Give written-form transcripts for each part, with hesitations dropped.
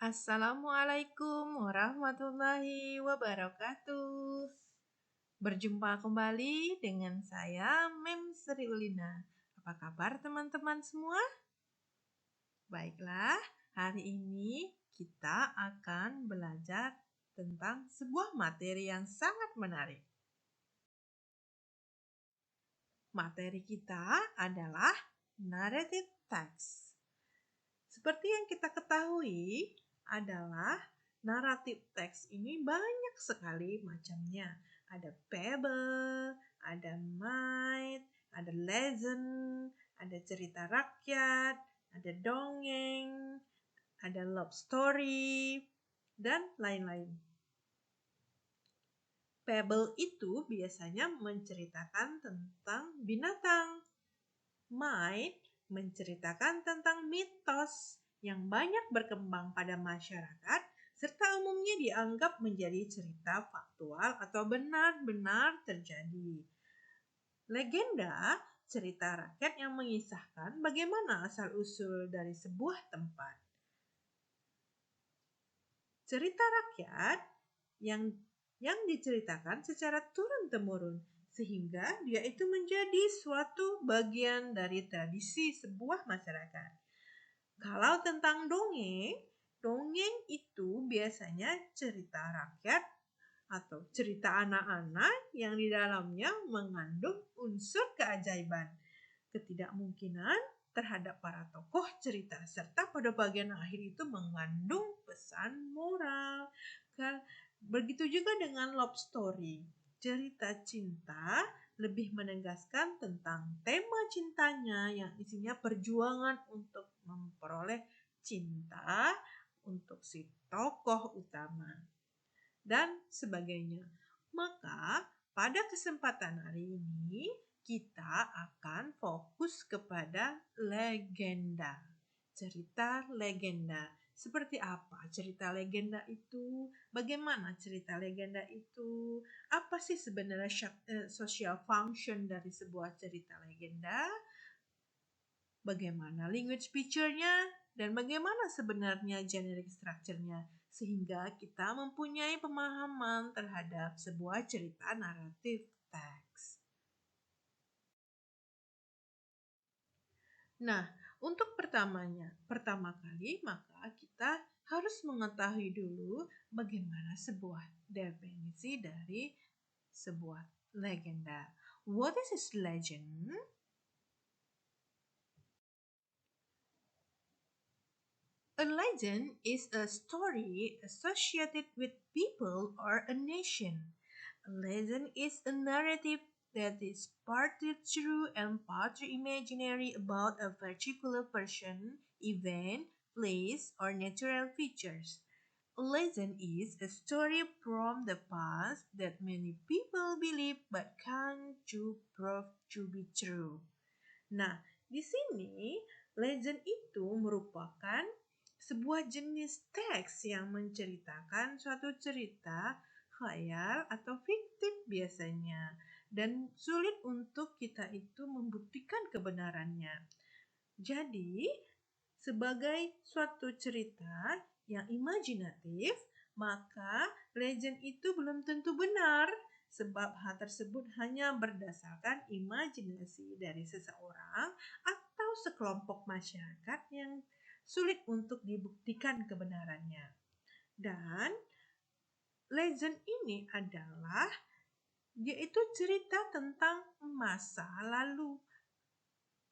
Assalamualaikum warahmatullahi wabarakatuh. Berjumpa kembali dengan saya, Mem Sri Ulina. Apa kabar teman-teman semua? Baiklah, hari ini kita akan belajar tentang sebuah materi yang sangat menarik. Materi kita adalah narrative text. Seperti yang kita ketahui adalah naratif teks ini banyak sekali macamnya. Ada fable, ada myth, ada legend, ada cerita rakyat, ada dongeng, ada love story, dan lain-lain. Fable itu biasanya menceritakan tentang binatang. Myth menceritakan tentang mitos yang banyak berkembang pada masyarakat serta umumnya dianggap menjadi cerita faktual atau benar-benar terjadi. Legenda, cerita rakyat yang mengisahkan bagaimana asal-usul dari sebuah tempat. Cerita rakyat yang diceritakan secara turun-temurun, sehingga dia itu menjadi suatu bagian dari tradisi sebuah masyarakat. Kalau tentang dongeng, dongeng itu biasanya cerita rakyat atau cerita anak-anak yang di dalamnya mengandung unsur keajaiban, ketidakmungkinan terhadap para tokoh cerita, serta pada bagian akhir itu mengandung pesan moral. Begitu juga dengan love story. Cerita cinta lebih menegaskan tentang tema cintanya yang isinya perjuangan untuk memperoleh cinta untuk si tokoh utama dan sebagainya. Maka pada kesempatan hari ini kita akan fokus kepada legenda. Cerita legenda. Seperti apa cerita legenda itu? Bagaimana cerita legenda itu? Apa sih sebenarnya social function dari sebuah cerita legenda? Bagaimana language feature-nya? Dan bagaimana sebenarnya generic structure-nya? Sehingga kita mempunyai pemahaman terhadap sebuah cerita naratif teks. Nah, untuk pertama kali maka kita harus mengetahui dulu bagaimana sebuah definisi dari sebuah legenda. What is a legend? A legend is a story associated with people or a nation. A legend is a narrative that is partly true and partly imaginary about a particular person, event, place, or natural features. A legend is a story from the past that many people believe but can't prove to be true. Nah, di sini legend itu merupakan sebuah jenis teks yang menceritakan suatu cerita khayal atau fiktif biasanya dan sulit untuk kita itu membuktikan kebenarannya. Jadi, sebagai suatu cerita yang imajinatif, maka legend itu belum tentu benar sebab hal tersebut hanya berdasarkan imajinasi dari seseorang atau sekelompok masyarakat yang sulit untuk dibuktikan kebenarannya. Dan legend ini adalah yaitu cerita tentang masa lalu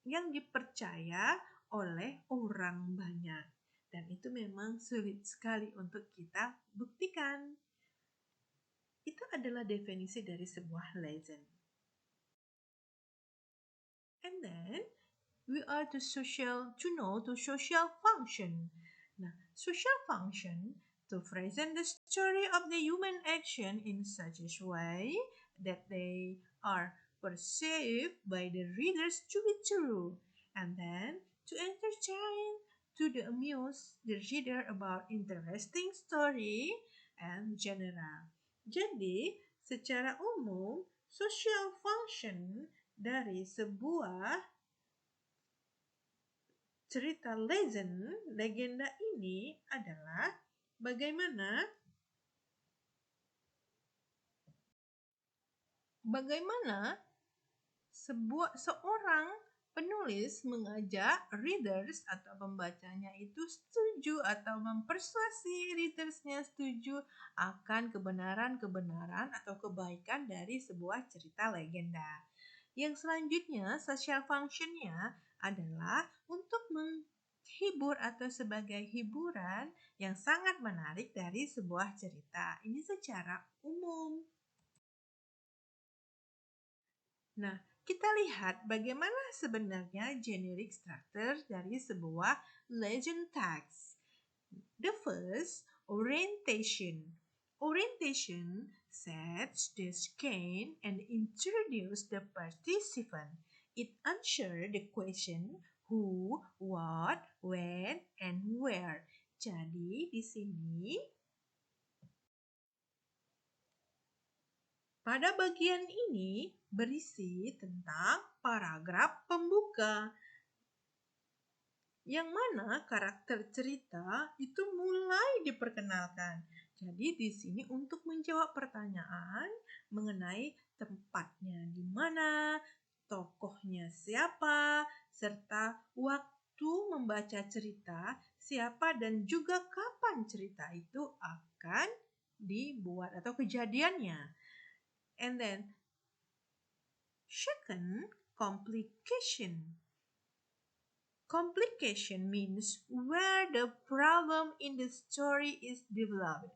yang dipercaya oleh orang banyak. Dan itu memang sulit sekali untuk kita buktikan. Itu adalah definisi dari sebuah legend. And then we are to know the social function. Nah, social function to present the story of the human action in such a way that they are perceived by the readers to be true, and then to entertain, to amuse the reader about interesting story and general. Jadi, secara umum, social function dari sebuah cerita legenda ini adalah bagaimana seorang penulis mengajak readers atau pembacanya itu setuju atau mempersuasi readersnya setuju akan kebenaran-kebenaran atau kebaikan dari sebuah cerita legenda. Yang selanjutnya, social functionnya adalah untuk menghibur atau sebagai hiburan yang sangat menarik dari sebuah cerita. Ini secara umum. Nah, kita lihat bagaimana sebenarnya generic structure dari sebuah legend text. The first, orientation. Orientation sets the scene and introduces the participant. It answers the question who, what, when, and where. Jadi di sini pada bagian ini berisi tentang paragraf pembuka, yang mana karakter cerita itu mulai diperkenalkan. Jadi di sini untuk menjawab pertanyaan mengenai tempatnya di mana, tokohnya siapa, serta waktu membaca cerita siapa dan juga kapan cerita itu akan dibuat atau kejadiannya. And then second, complication. Complication means where the problem in the story is developed.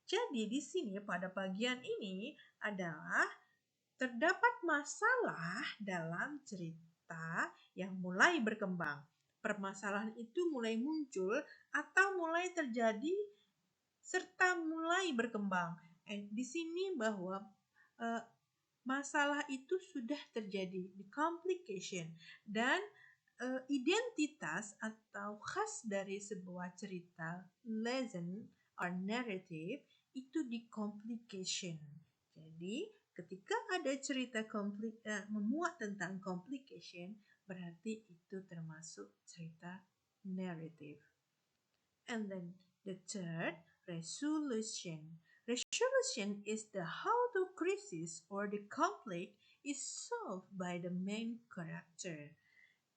Jadi di sini pada bagian ini adalah terdapat masalah dalam cerita yang mulai berkembang. Permasalahan itu mulai muncul atau mulai terjadi serta mulai berkembang. Di sini bahwa masalah itu sudah terjadi, the complication, dan identitas atau khas dari sebuah cerita legend or narrative itu di complication. Jadi ketika ada cerita memuat tentang complication, berarti itu termasuk cerita narrative. And then the third, resolution. Resolution is the how the crisis or the conflict is solved by the main character.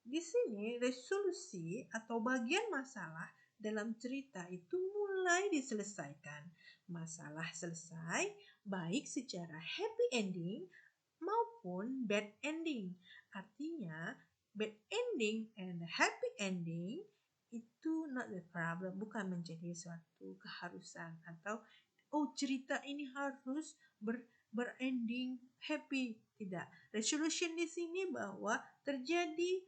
Di sini resolusi atau bagian masalah dalam cerita itu mulai diselesaikan. Masalah selesai baik secara happy ending maupun bad ending. Artinya bad ending and happy ending itu not the problem, bukan menjadi suatu keharusan atau cerita ini harus berending happy. Tidak. Resolution di sini bahwa terjadi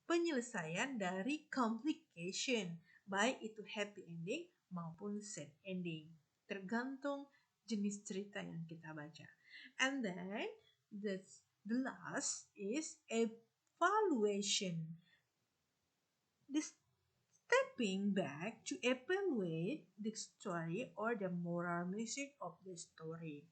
penyelesaian dari complication, baik itu happy ending maupun sad ending, tergantung jenis cerita yang kita baca. And then the last is evaluation. The stepping back to evaluate the story or the moral message of the story.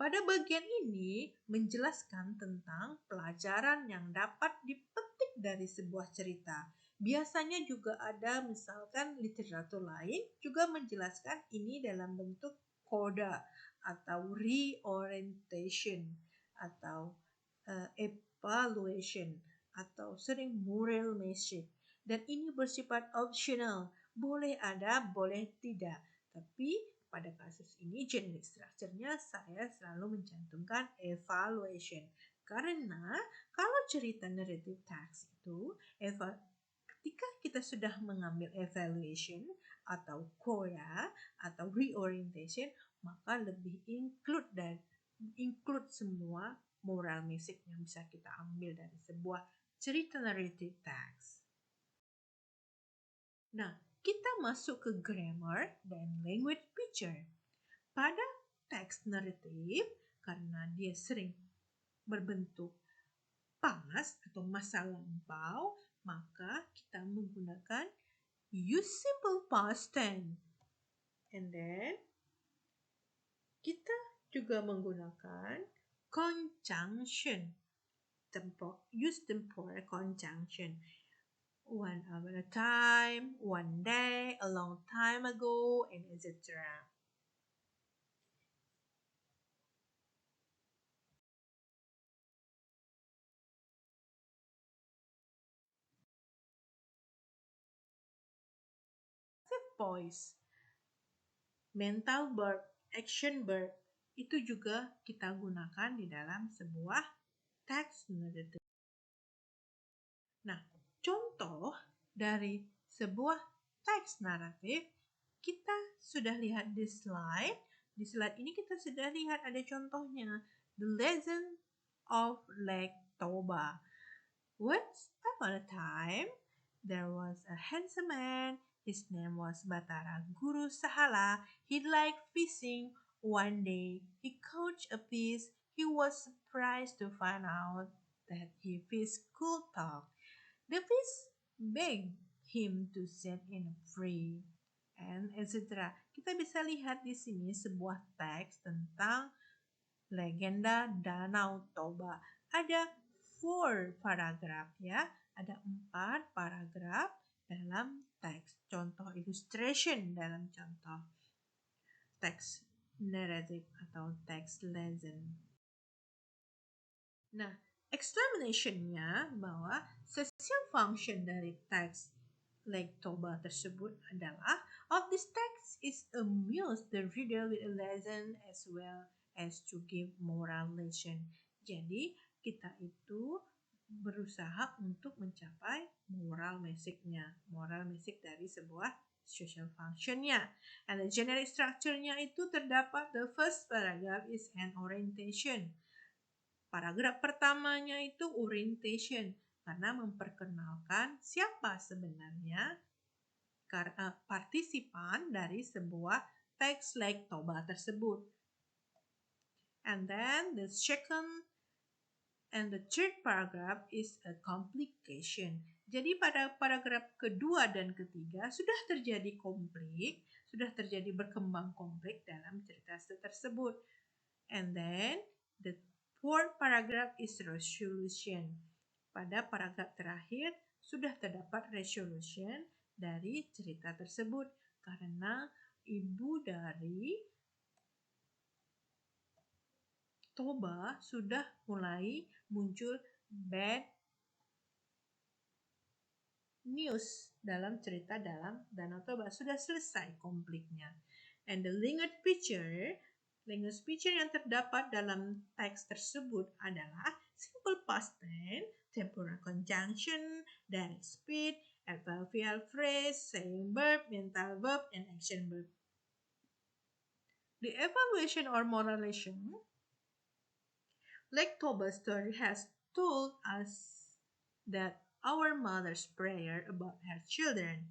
Pada bagian ini menjelaskan tentang pelajaran yang dapat dipetik dari sebuah cerita. Biasanya juga ada misalkan literatur lain juga menjelaskan ini dalam bentuk coda atau reorientation atau evaluation atau sering moral message. Dan ini bersifat optional, boleh ada, boleh tidak. Tapi pada kasus ini generic structure-nya saya selalu mencantumkan evaluation. Karena kalau cerita narrative text itu ketika kita sudah mengambil evaluation atau coda atau reorientation, maka lebih include semua moral message yang bisa kita ambil dari sebuah cerita narrative text. Nah, kita masuk ke grammar dan language picture. Pada teks naratif, karena dia sering berbentuk past atau masa lampau, maka kita menggunakan use simple past tense. And then kita juga menggunakan conjunction. use temporal conjunction. One hour a time, one day, a long time ago, and etc. Voice, mental verb, action verb, itu juga kita gunakan di dalam sebuah text narrative. Nah, contoh dari sebuah teks naratif kita sudah lihat di slide. Di slide ini kita sudah lihat ada contohnya. The Legend of Lake Toba. Once upon a time, there was a handsome man. His name was Batara Guru Sahala. He liked fishing. One day, he caught a fish. He was surprised to find out that his fish could talk. The fish begged him to set him free, and etc. Kita bisa lihat di sini sebuah teks tentang legenda Danau Toba. Ada 4 paragraf ya, ada 4 paragraf dalam teks. Contoh illustration dalam contoh teks narrative atau teks legend. Nah, examination-nya bahwa social function dari teks Lake Toba tersebut adalah of this text is amuse the reader with a lesson as well as to give moral lesson. Jadi kita itu berusaha untuk mencapai moral message-nya, moral message dari sebuah social function-nya. And the generic structure-nya itu terdapat the first paragraph is an orientation. Paragraf pertamanya itu orientation karena memperkenalkan siapa sebenarnya partisipan dari sebuah teks Lake Toba tersebut. And then the second and the third paragraph is a complication. Jadi pada paragraf kedua dan ketiga sudah terjadi konflik, sudah terjadi berkembang konflik dalam cerita tersebut. And then the fourth paragraph is resolution. Pada paragraf terakhir sudah terdapat resolution dari cerita tersebut karena ibu dari Toba sudah mulai muncul bad news dalam cerita dalam Danau Toba. Sudah selesai konfliknya. And the language feature yang terdapat dalam teks tersebut adalah simple past tense, temporal conjunction, direct speech, adverbial phrase, saying verb, mental verb, and action verb. The evaluation or moral lesson, Lake Toba story has told us that our mother's prayer about her children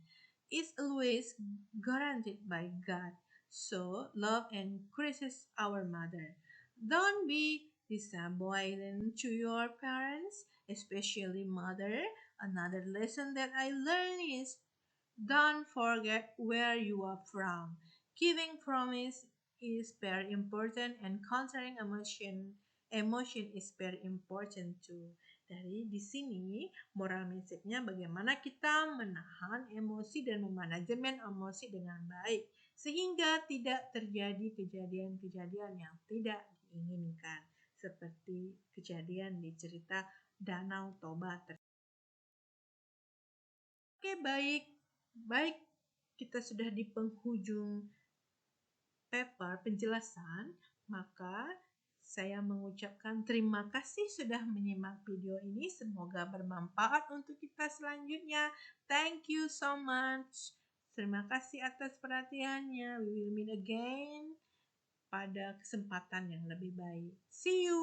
is always guaranteed by God. So love encourages our mother. Don't be disobedient to your parents, especially mother. Another lesson that I learned is don't forget where you are from. Giving promise is very important and controlling emotion is very important too. Dari di sini moral message-nya bagaimana kita menahan emosi dan memanajemen emosi dengan baik sehingga tidak terjadi kejadian-kejadian yang tidak diinginkan seperti kejadian di cerita Danau Toba. Oke, baik kita sudah di penghujung paper penjelasan, maka saya mengucapkan terima kasih sudah menyimak video ini. Semoga bermanfaat untuk kita selanjutnya. Thank you so much. Terima kasih atas perhatiannya. We will meet again pada kesempatan yang lebih baik. See you.